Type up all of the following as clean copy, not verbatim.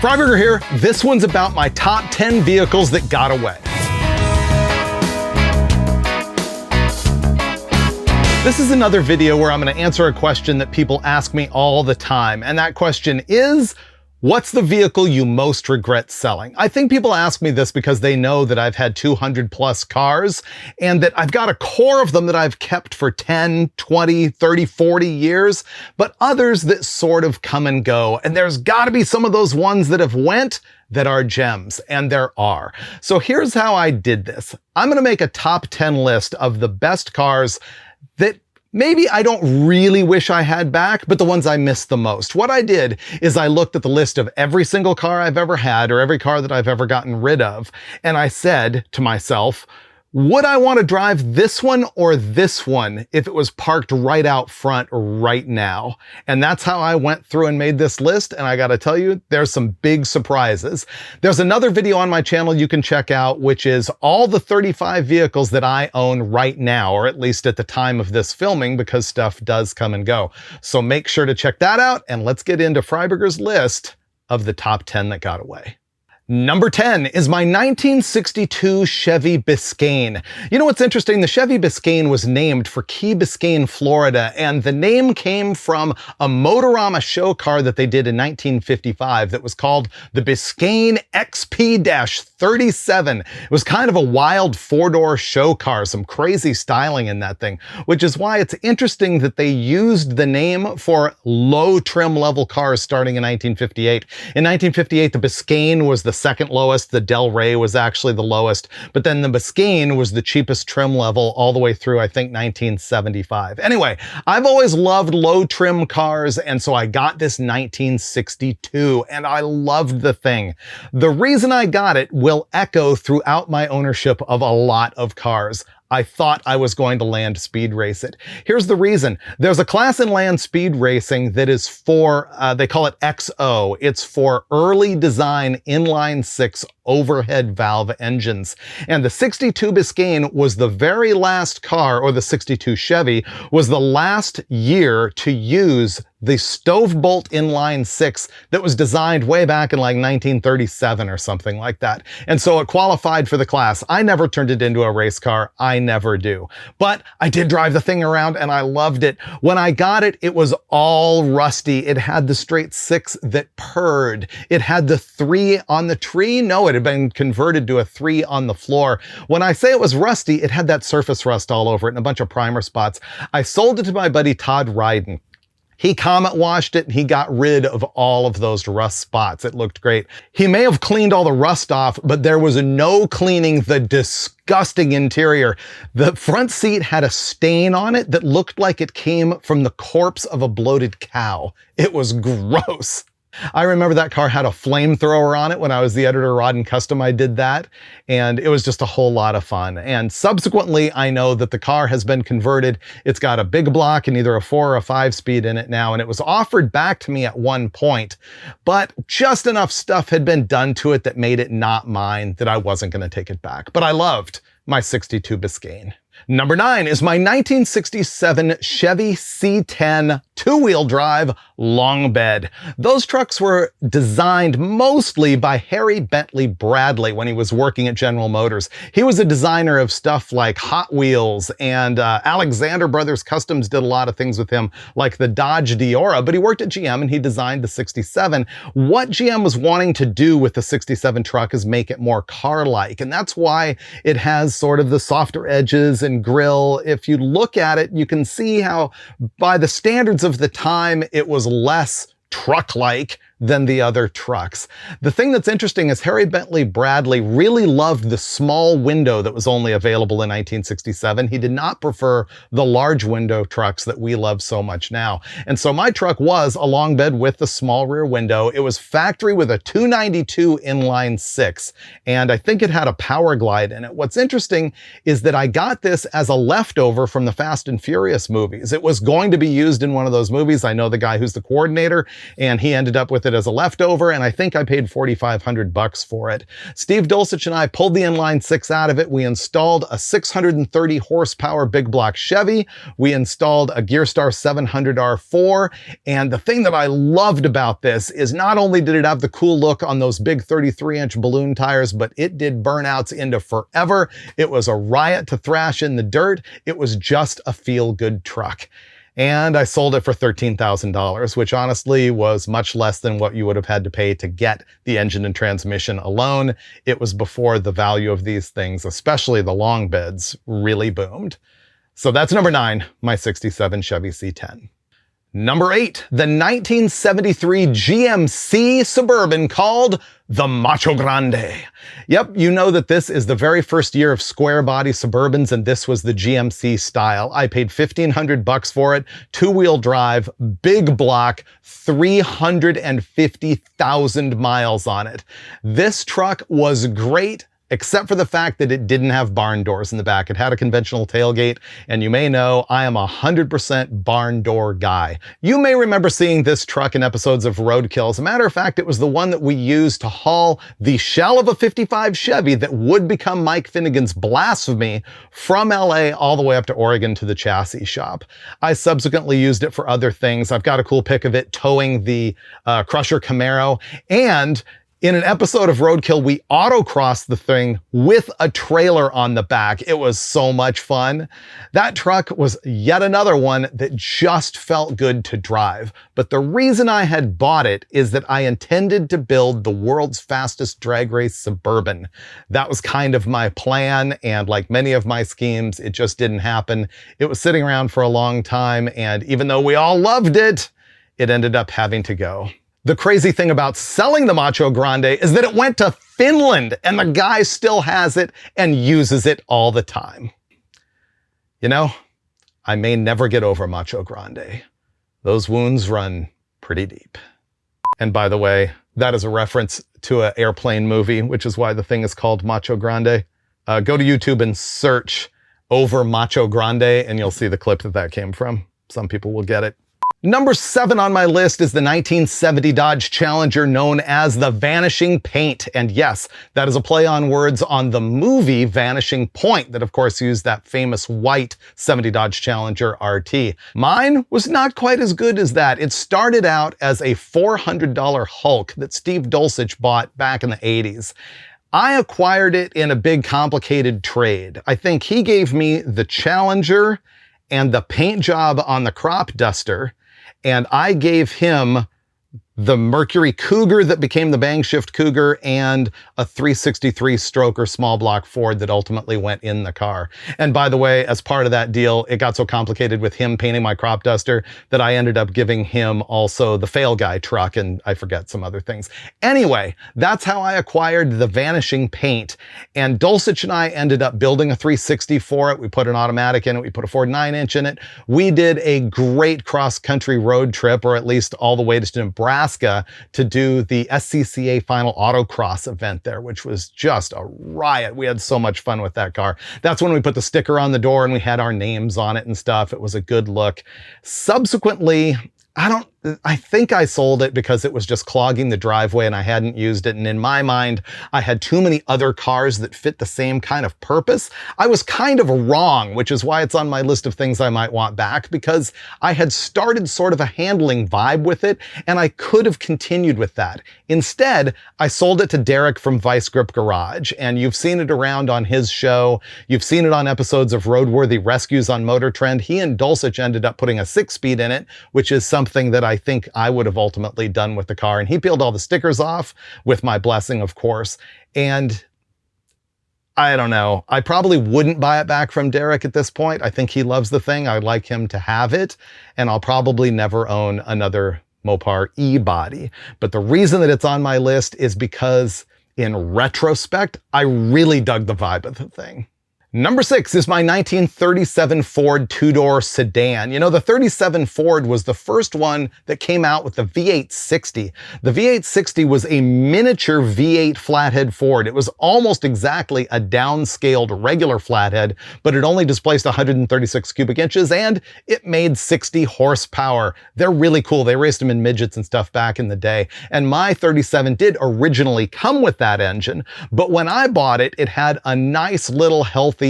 Freiburger here. This one's about my top 10 vehicles that got away. This is another video where I'm going to answer a question that people ask me all the time, and that question is, what's the vehicle you most regret selling? I think people ask me this because they know that I've had 200 plus cars and that I've got a core of them that I've kept for 10, 20, 30, 40 years, but others that sort of come and go. And there's got to be some of those ones that have went that are gems, and there are. So here's how I did this. I'm going to make a top 10 list of the best cars that maybe I don't really wish I had back, but the ones I miss the most. What I did is I looked at the list of every single car I've ever had or every car that I've ever gotten rid of, and I said to myself, would I want to drive this one or this one if it was parked right out front right now? And that's how I went through and made this list. And I got to tell you, there's some big surprises. There's another video on my channel you can check out, which is all the 35 vehicles that I own right now, or at least at the time of this filming, because stuff does come and go. So make sure to check that out. And let's get into Freiburger's list of the top 10 that got away. Number 10 is my 1962 Chevy Biscayne. You know what's interesting? The Chevy Biscayne was named for Key Biscayne, Florida, and the name came from a Motorama show car that they did in 1955 that was called the Biscayne XP-37. It was kind of a wild four-door show car, some crazy styling in that thing, which is why it's interesting that they used the name for low trim level cars starting in 1958. In 1958, the Biscayne was the second lowest. The Del Rey was actually the lowest, but then the Biscayne was the cheapest trim level all the way through, I think, 1975. Anyway, I've always loved low trim cars, and so I got this 1962, and I loved the thing. The reason I got it will echo throughout my ownership of a lot of cars. I thought I was going to land speed race it. Here's the reason. There's a class in land speed racing that is for, they call it XO. It's for early design inline six overhead valve engines. And the 62 Biscayne was the very last car, or the 62 Chevy, was the last year to use the stove bolt inline six that was designed way back in like 1937 or something like that. And so it qualified for the class. I never turned it into a race car. I never do. But I did drive the thing around and I loved it. When I got it, it was all rusty. It had the straight six that purred. It had the 3 on the tree. No, it had been converted to a 3 on the floor. When I say it was rusty, it had that surface rust all over it and a bunch of primer spots. I sold it to my buddy Todd Ryden. He comet washed it and he got rid of all of those rust spots. It looked great. He may have cleaned all the rust off, but there was no cleaning the disgusting interior. The front seat had a stain on it that looked like it came from the corpse of a bloated cow. It was gross. I remember that car had a flamethrower on it. When I was the editor of Rod and Custom, I did that, and it was just a whole lot of fun. And subsequently, I know that the car has been converted. It's got a big block and either a 4 or a 5 speed in it now, and it was offered back to me at one point, but just enough stuff had been done to it that made it not mine that I wasn't going to take it back. But I loved my 62 Biscayne. Number 9 is my 1967 Chevy C10 two-wheel drive long bed. Those trucks were designed mostly by Harry Bentley Bradley when he was working at General Motors. He was a designer of stuff like Hot Wheels, and Alexander Brothers Customs did a lot of things with him, like the Dodge Diora, but he worked at GM and he designed the 67. What GM was wanting to do with the 67 truck is make it more car-like, and that's why it has sort of the softer edges and grille. If you look at it, you can see how by the standards of the time, it was less truck-like than the other trucks. The thing that's interesting is Harry Bentley Bradley really loved the small window that was only available in 1967. He did not prefer the large window trucks that we love so much now. And so my truck was a long bed with the small rear window. It was factory with a 292 inline six, and I think it had a power glide in it. What's interesting is that I got this as a leftover from the Fast and Furious movies. It was going to be used in one of those movies. I know the guy who's the coordinator, and he ended up with with it as a leftover, and I think I paid $4,500 for it. Steve Dulcich and I pulled the inline six out of it. We installed a 630 horsepower big block Chevy. We installed a Gearstar 700R4, and the thing that I loved about this is not only did it have the cool look on those big 33-inch balloon tires, but it did burnouts into forever. It was a riot to thrash in the dirt. It was just a feel-good truck. And I sold it for $13,000, which honestly was much less than what you would have had to pay to get the engine and transmission alone. It was before the value of these things, especially the long beds, really boomed. So that's number 9, my 67 Chevy C10. Number 8, the 1973 GMC Suburban called the Macho Grande. Yep, you know that this is the very first year of square body Suburbans, and this was the GMC style. I paid $1,500 for it, 2-wheel drive, big block, 350,000 miles on it. This truck was great, except for the fact that it didn't have barn doors in the back. It had a conventional tailgate, and you may know I am a 100% barn door guy. You may remember seeing this truck in episodes of Roadkill. As a matter of fact, it was the one that we used to haul the shell of a 55 Chevy that would become Mike Finnegan's Blasphemy from LA all the way up to Oregon to the chassis shop. I subsequently used it for other things. I've got a cool pic of it towing the Crusher Camaro, and in an episode of Roadkill, we autocrossed the thing with a trailer on the back. It was so much fun. That truck was yet another one that just felt good to drive. But the reason I had bought it is that I intended to build the world's fastest drag race Suburban. That was kind of my plan, and like many of my schemes, it just didn't happen. It was sitting around for a long time, and even though we all loved it, it ended up having to go. The crazy thing about selling the Macho Grande is that it went to Finland, and the guy still has it and uses it all the time. You know, I may never get over Macho Grande. Those wounds run pretty deep. And by the way, that is a reference to an airplane movie, which is why the thing is called Macho Grande. Go to YouTube and search over Macho Grande, and you'll see the clip that came from. Some people will get it. Number 7 on my list is the 1970 Dodge Challenger known as the Vanishing Paint. And yes, that is a play on words on the movie Vanishing Point that of course used that famous white 70 Dodge Challenger RT. Mine was not quite as good as that. It started out as a $400 Hulk that Steve Dulcich bought back in the 80s. I acquired it in a big complicated trade. I think he gave me the Challenger and the paint job on the crop duster, and I gave him the Mercury Cougar that became the Bang Shift Cougar and a 363 stroker small block Ford that ultimately went in the car. And by the way, as part of that deal, it got so complicated with him painting my crop duster that I ended up giving him also the Fail Guy truck, and I forget some other things. Anyway, that's how I acquired the Vanishing Paint. And Dulcich and I ended up building a 360 for it. We put an automatic in it. We put a Ford 9-inch in it. We did a great cross-country road trip, or at least all the way to Nebraska, to do the SCCA Final Autocross event there, which was just a riot. We had so much fun with that car. That's when we put the sticker on the door and we had our names on it and stuff. It was a good look. Subsequently, I think I sold it because it was just clogging the driveway and I hadn't used it. And in my mind, I had too many other cars that fit the same kind of purpose. I was kind of wrong, which is why it's on my list of things I might want back, because I had started sort of a handling vibe with it and I could have continued with that. Instead, I sold it to Derek from Vice Grip Garage, and you've seen it around on his show. You've seen it on episodes of Roadworthy Rescues on Motor Trend. He and Dulcich ended up putting a 6-speed in it, which is something that I think I would have ultimately done with the car. And he peeled all the stickers off with my blessing, of course. And I don't know, I probably wouldn't buy it back from Derek at this point. I think he loves the thing. I'd like him to have it. And I'll probably never own another Mopar E-body. But the reason that it's on my list is because in retrospect, I really dug the vibe of the thing. Number 6 is my 1937 Ford two-door sedan. You know, the 37 Ford was the first one that came out with the V8 60. The V8 60 was a miniature V8 flathead Ford. It was almost exactly a downscaled regular flathead, but it only displaced 136 cubic inches and it made 60 horsepower. They're really cool. They raced them in midgets and stuff back in the day. And my 37 did originally come with that engine, but when I bought it, it had a nice little healthy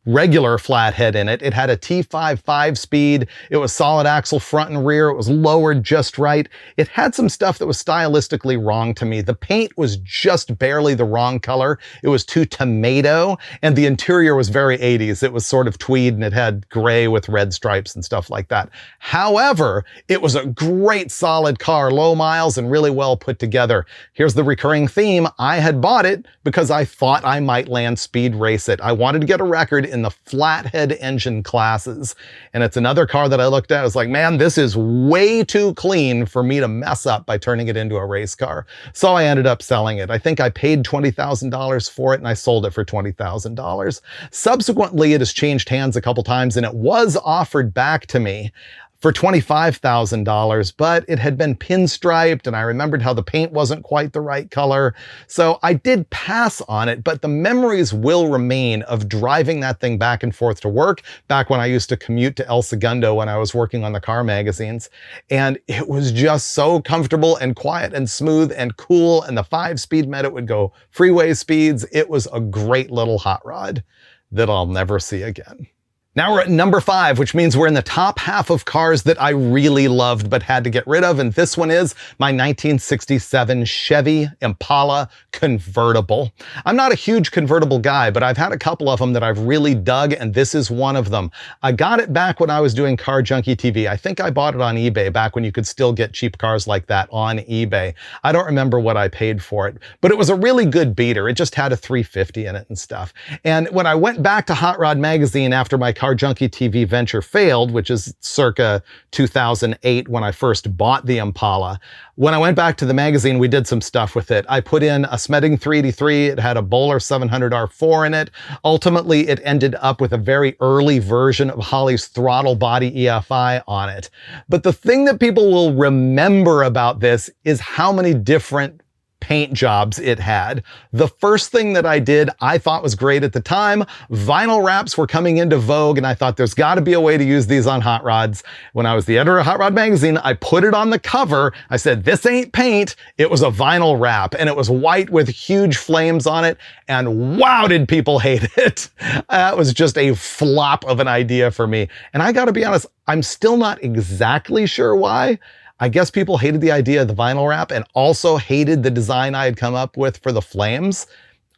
regular flathead in it. It had a T5 5-speed. It was solid axle front and rear. It was lowered just right. It had some stuff that was stylistically wrong to me. The paint was just barely the wrong color. It was too tomato, and the interior was very 80s. It was sort of tweed and it had gray with red stripes and stuff like that. However, it was a great solid car, low miles and really well put together. Here's the recurring theme. I had bought it because I thought I might land speed race it. I wanted to get a record in the flathead engine classes. And it's another car that I looked at. I was like, man, this is way too clean for me to mess up by turning it into a race car. So I ended up selling it. I think I paid $20,000 for it and I sold it for $20,000. Subsequently, it has changed hands a couple times and it was offered back to me for $25,000, but it had been pinstriped and I remembered how the paint wasn't quite the right color. So I did pass on it, but the memories will remain of driving that thing back and forth to work back when I used to commute to El Segundo when I was working on the car magazines. And it was just so comfortable and quiet and smooth and cool. And the 5-speed meant it would go freeway speeds. It was a great little hot rod that I'll never see again. Now we're at number 5, which means we're in the top half of cars that I really loved but had to get rid of, and this one is my 1967 Chevy Impala convertible. I'm not a huge convertible guy, but I've had a couple of them that I've really dug, and this is one of them. I got it back when I was doing Car Junkie TV. I think I bought it on eBay back when you could still get cheap cars like that on eBay. I don't remember what I paid for it, but it was a really good beater. It just had a 350 in it and stuff. And when I went back to Hot Rod Magazine after my Car Junkie TV venture failed, which is circa 2008 when I first bought the Impala. When I went back to the magazine, we did some stuff with it. I put in a Smeding 383. It had a Bowler 700R4 in it. Ultimately, it ended up with a very early version of Holley's throttle body EFI on it. But the thing that people will remember about this is how many different paint jobs it had. The first thing that I did, I thought was great at the time. Vinyl wraps were coming into vogue, and I thought there's got to be a way to use these on hot rods. When I was the editor of Hot Rod Magazine, I put it on the cover. I said, this ain't paint. It was a vinyl wrap, and it was white with huge flames on it, and wow, did people hate it. That was just a flop of an idea for me. And I got to be honest, I'm still not exactly sure why. I guess people hated the idea of the vinyl wrap and also hated the design I had come up with for the flames.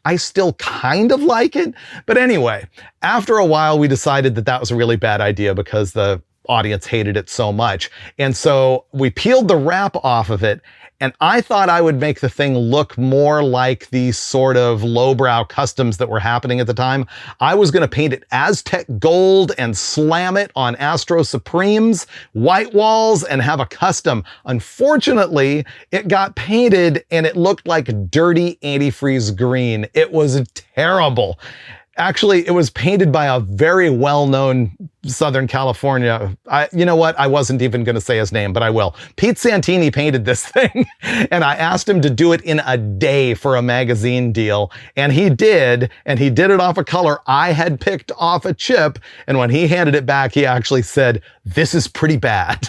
I still kind of like it. But anyway, after a while, we decided that that was a really bad idea because the audience hated it so much. And so we peeled the wrap off of it. And I thought I would make the thing look more like the sort of lowbrow customs that were happening at the time. I was going to paint it Aztec gold and slam it on Astro Supremes, white walls, and have a custom. Unfortunately, it got painted and it looked like dirty antifreeze green. It was terrible. Actually, it was painted by a very well-known Southern California. You know what? I wasn't even going to say his name, but I will. Pete Santini painted this thing, and I asked him to do it in a day for a magazine deal, and he did it off a color I had picked off a chip, and when he handed it back, he actually said, this is pretty bad.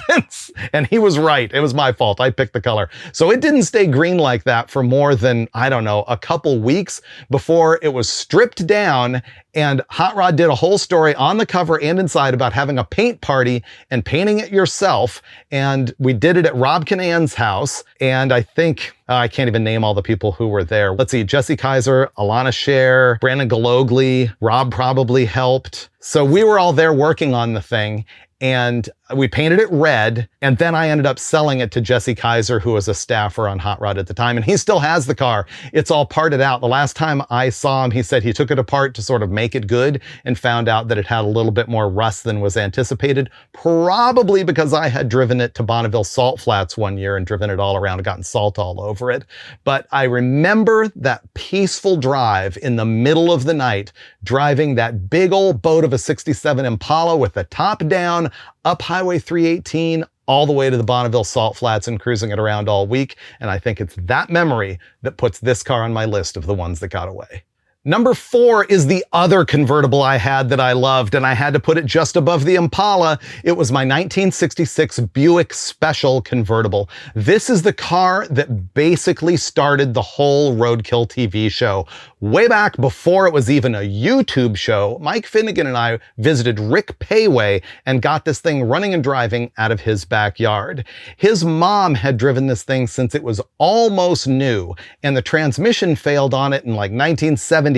And he was right. It was my fault. I picked the color. So it didn't stay green like that for more than, I don't know, a couple weeks before it was stripped down. And Hot Rod did a whole story on the cover and inside about having a paint party and painting it yourself. And we did it at Rob Kinann's house. And I think, I can't even name all the people who were there. Let's see, Jesse Kaiser, Alana Scher, Brandon Galogli, Rob probably helped. So we were all there working on the thing. And we painted it red, and then I ended up selling it to Jesse Kaiser, who was a staffer on Hot Rod at the time, and he still has the car. It's all parted out. The last time I saw him, he said he took it apart to sort of make it good and found out that it had a little bit more rust than was anticipated, probably because I had driven it to Bonneville Salt Flats one year and driven it all around and gotten salt all over over it. But I remember that peaceful drive in the middle of the night, driving that big old boat of a 67 Impala with the top down up Highway 318 all the way to the Bonneville Salt Flats and cruising it around all week. And I think it's that memory that puts this car on my list of the ones that got away. Number 4 is the other convertible I had that I loved, and I had to put it just above the Impala. It was my 1966 Buick Special convertible. This is the car that basically started the whole Roadkill TV show. Way back before it was even a YouTube show, Mike Finnegan and I visited Rick Payway and got this thing running and driving out of his backyard. His mom had driven this thing since it was almost new, and the transmission failed on it in like 1978,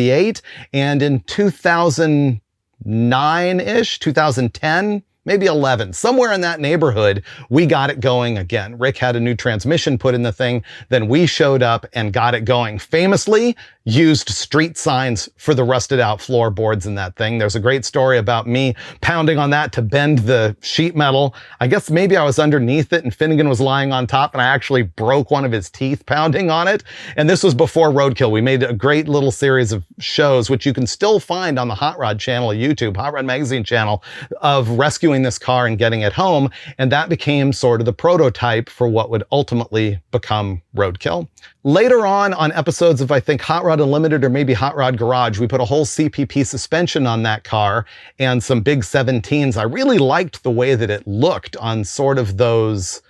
and in 2009-ish, 2010, maybe 11, somewhere in that neighborhood, we got it going again. Rick had a new transmission put in the thing, then we showed up and got it going. Famously, used street signs for the rusted out floorboards in that thing. There's a great story about me pounding on that to bend the sheet metal. I guess maybe I was underneath it and Finnegan was lying on top and I actually broke one of his teeth pounding on it. And this was before Roadkill. We made a great little series of shows, which you can still find on the Hot Rod channel, YouTube, Hot Rod Magazine channel, of rescuing this car and getting it home. And that became sort of the prototype for what would ultimately become Roadkill. Later on episodes of, I think, Hot Rod Unlimited or maybe Hot Rod Garage, we put a whole CPP suspension on that car and some big 17s. I really liked the way that it looked on sort of those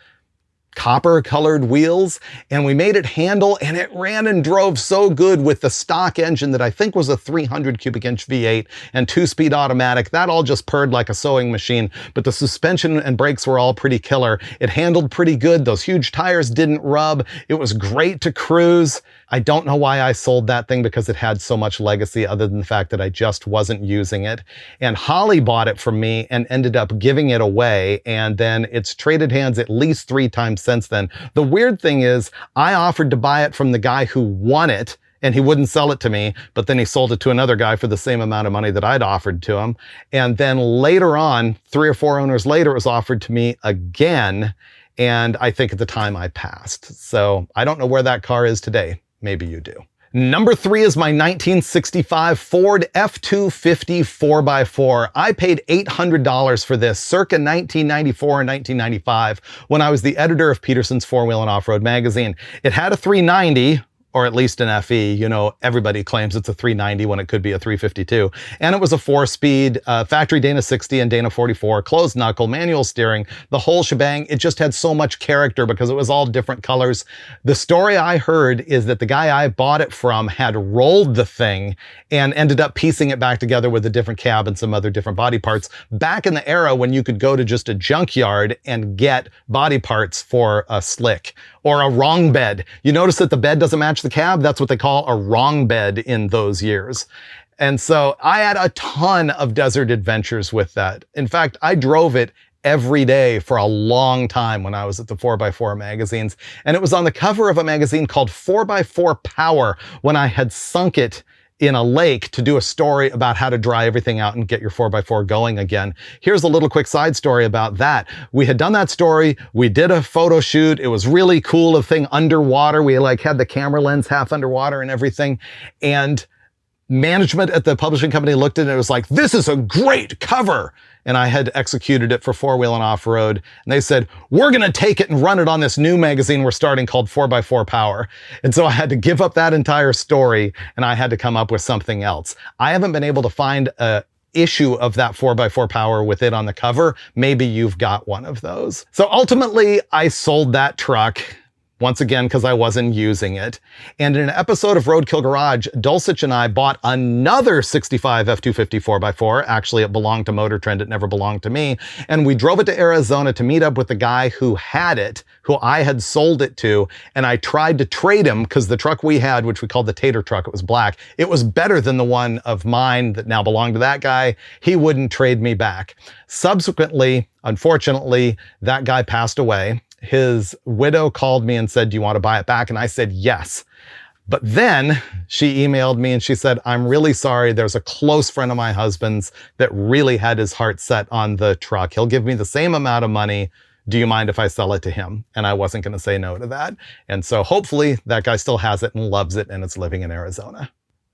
copper colored wheels, and we made it handle, and it ran and drove so good with the stock engine that I think was a 300 cubic inch V8 and 2-speed automatic. That all just purred like a sewing machine, but the suspension and brakes were all pretty killer. It handled pretty good. Those huge tires didn't rub. It was great to cruise. I don't know why I sold that thing because it had so much legacy other than the fact that I just wasn't using it. And Holly bought it from me and ended up giving it away. And then it's traded hands at least 3 times since then. The weird thing is I offered to buy it from the guy who won it and he wouldn't sell it to me, but then he sold it to another guy for the same amount of money that I'd offered to him. And then later on, 3 or 4 owners later, it was offered to me again. And I think at the time I passed. So I don't know where that car is today. Maybe you do. Number 3 is my 1965 Ford F250 4x4. I paid $800 for this circa 1994 and 1995 when I was the editor of Peterson's 4-Wheel and Off-Road magazine. It had a 390, or at least an FE. You know, everybody claims it's a 390 when it could be a 352. And it was a 4-speed, factory Dana 60 and Dana 44, closed knuckle, manual steering, the whole shebang. It just had so much character because it was all different colors. The story I heard is that the guy I bought it from had rolled the thing and ended up piecing it back together with a different cab and some other different body parts back in the era when you could go to just a junkyard and get body parts for a slick or a wrong bed. You notice that the bed doesn't match the cab? That's what they call a wrong bed in those years. And so I had a ton of desert adventures with that. In fact, I drove it every day for a long time when I was at the 4x4 magazines. And it was on the cover of a magazine called 4x4 Power when I had sunk it in a lake to do a story about how to dry everything out and get your 4x4 going again. Here's a little quick side story about that. We had done that story. We did a photo shoot. It was really cool, a thing underwater. We like had the camera lens half underwater and everything. And management at the publishing company looked at it and it was like, this is a great cover. And I had executed it for 4-Wheel and Off-Road. And they said, we're going to take it and run it on this new magazine we're starting called 4x4 Power. And so I had to give up that entire story and I had to come up with something else. I haven't been able to find a issue of that 4x4 Power with it on the cover. Maybe you've got one of those. So ultimately, I sold that truck. Once again, because I wasn't using it. And in an episode of Roadkill Garage, Dulcich and I bought another 65 F250 4x4. Actually, it belonged to Motor Trend. It never belonged to me. And we drove it to Arizona to meet up with the guy who had it, who I had sold it to. And I tried to trade him because the truck we had, which we called the Tater truck, it was black. It was better than the one of mine that now belonged to that guy. He wouldn't trade me back. Subsequently, unfortunately, that guy passed away. His widow called me and said, do you want to buy it back? And I said, yes. But then she emailed me and she said, I'm really sorry. There's a close friend of my husband's that really had his heart set on the truck. He'll give me the same amount of money. do you mind if I sell it to him? And I wasn't going to say no to that. And so hopefully that guy still has it and loves it and it's living in Arizona.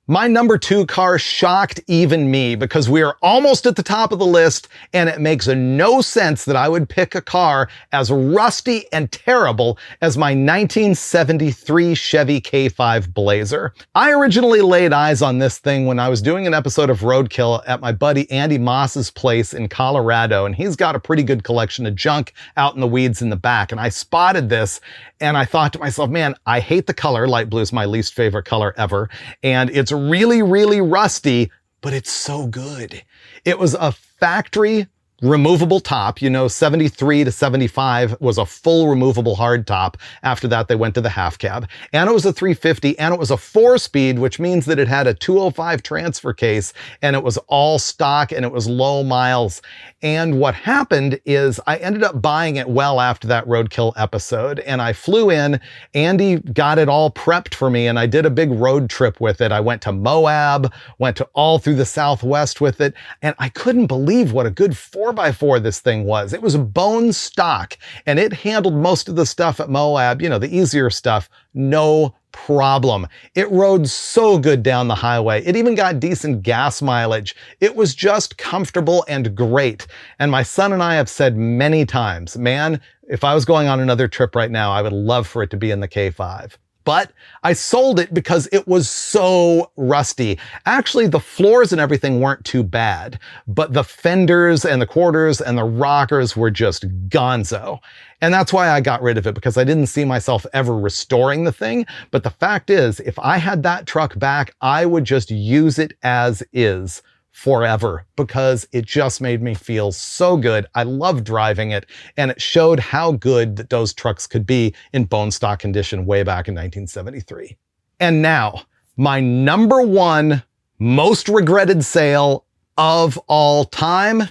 My number 2 car shocked even me because we are almost at the top of the list and it makes no sense that I would pick a car as rusty and terrible as my 1973 Chevy K5 Blazer. I originally laid eyes on this thing when I was doing an episode of Roadkill at my buddy Andy Moss's place in Colorado, and he's got a pretty good collection of junk out in the weeds in the back, and I spotted this and I thought to myself, man, I hate the color. Light blue is my least favorite color ever, and it's really, really rusty, but it's so good. It was a factory removable top. 73 to 75 was a full removable hard top. After that, they went to the half cab. And it was a 350, and it was a 4-speed, which means that it had a 205 transfer case, and it was all stock, and it was low miles. And what happened is I ended up buying it well after that Roadkill episode, and I flew in. Andy got it all prepped for me, and I did a big road trip with it. I went to Moab, went to all through the Southwest with it, and I couldn't believe what a good 4x4 this thing was. It was bone stock, and it handled most of the stuff at Moab, the easier stuff, no problem. It rode so good down the highway. It even got decent gas mileage. It was just comfortable and great. And my son and I have said many times, man, if I was going on another trip right now, I would love for it to be in the K5. But I sold it because it was so rusty. Actually, the floors and everything weren't too bad, but the fenders and the quarters and the rockers were just gonzo. And that's why I got rid of it, because I didn't see myself ever restoring the thing. But the fact is, if I had that truck back, I would just use it as is forever, because it just made me feel so good. I loved driving it, and it showed how good that those trucks could be in bone stock condition way back in 1973. And now, my number 1 most regretted sale of all time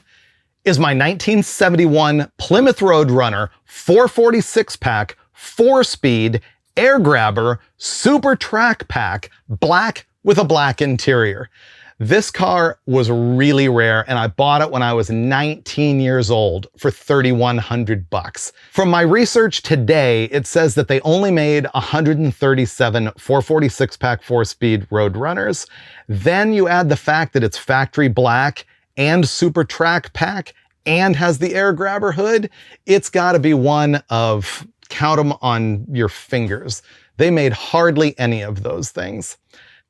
is my 1971 Plymouth Roadrunner 446-pack, 4-speed, air grabber, super track pack, black with a black interior. This car was really rare, and I bought it when I was 19 years old for $3,100. From my research today, it says that they only made 137 446-pack 4-speed Roadrunners. Then you add the fact that it's factory black and super track pack and has the air grabber hood. It's got to be one of, count them on your fingers. They made hardly any of those things.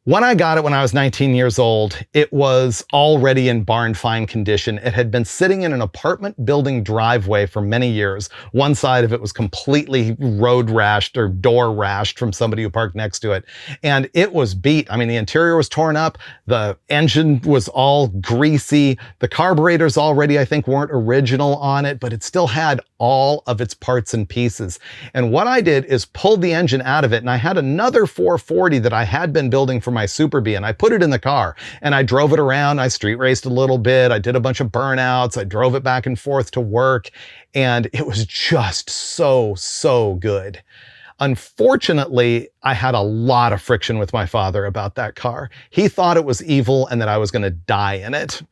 When I got it when I was 19 years old, it was already in barn find condition. It had been sitting in an apartment building driveway for many years. One side of it was completely road rashed or door rashed from somebody who parked next to it. And it was beat. I mean, the interior was torn up. The engine was all greasy. The carburetors already, I think, weren't original on it, but it still had all of its parts and pieces. And what I did is pulled the engine out of it, and I had another 440 that I had been building for my Super B, and I put it in the car and I drove it around. I street raced a little bit. I did a bunch of burnouts. I drove it back and forth to work, and it was just so good. Unfortunately, I had a lot of friction with my father about that car. He thought it was evil and that I was going to die in it.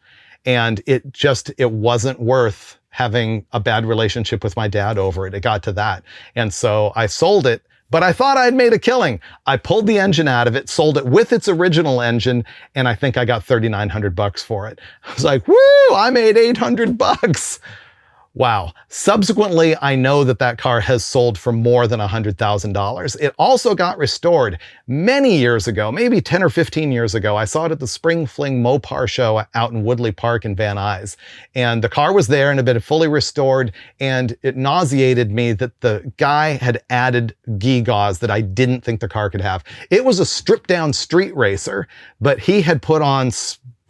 And it wasn't worth having a bad relationship with my dad over it. It got to that. And so I sold it, but I thought I'd made a killing. I pulled the engine out of it, sold it with its original engine, and I think I got $3,900 for it. I was like, woo, I made $800. Wow. Subsequently, I know that that car has sold for more than $100,000. It also got restored many years ago, maybe 10 or 15 years ago. I saw it at the Spring Fling Mopar show out in Woodley Park in Van Nuys. And the car was there and had been fully restored. And it nauseated me that the guy had added gewgaws that I didn't think the car could have. It was a stripped down street racer, but he had put on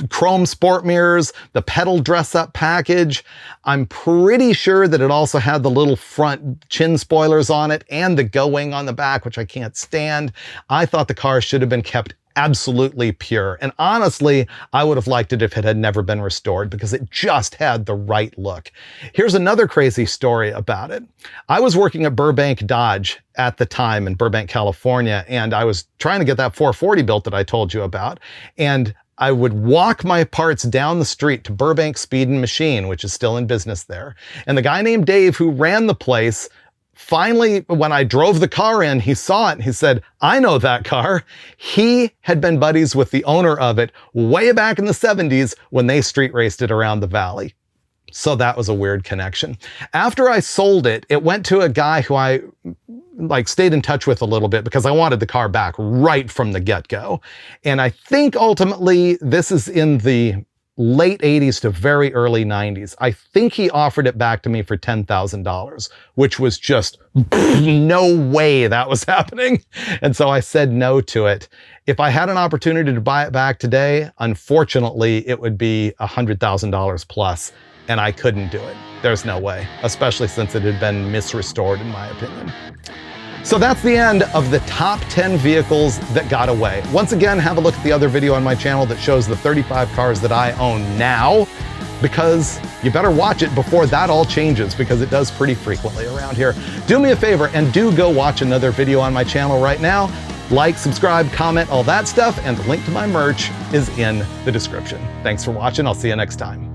chrome sport mirrors, the pedal dress-up package. I'm pretty sure that it also had the little front chin spoilers on it and the go-wing on the back, which I can't stand. I thought the car should have been kept absolutely pure. And honestly, I would have liked it if it had never been restored because it just had the right look. Here's another crazy story about it. I was working at Burbank Dodge at the time in Burbank, California, and I was trying to get that 440 built that I told you about. And I would walk my parts down the street to Burbank Speed and Machine, which is still in business there. And the guy named Dave who ran the place, finally, when I drove the car in, he saw it and he said, I know that car. He had been buddies with the owner of it way back in the 70s when they street raced it around the valley. So that was a weird connection. After I sold it, it went to a guy who I stayed in touch with a little bit because I wanted the car back right from the get-go. And I think ultimately this is in the late 80s to very early 90s. I think he offered it back to me for $10,000, which was just no way that was happening. And so I said no to it. If I had an opportunity to buy it back today, unfortunately, it would be $100,000 plus. And I couldn't do it. There's no way, especially since it had been misrestored, in my opinion. So that's the end of the top 10 vehicles that got away. Once again, have a look at the other video on my channel that shows the 35 cars that I own now, because you better watch it before that all changes, because it does pretty frequently around here. Do me a favor and do go watch another video on my channel right now. Like, subscribe, comment, all that stuff, and the link to my merch is in the description. Thanks for watching. I'll see you next time.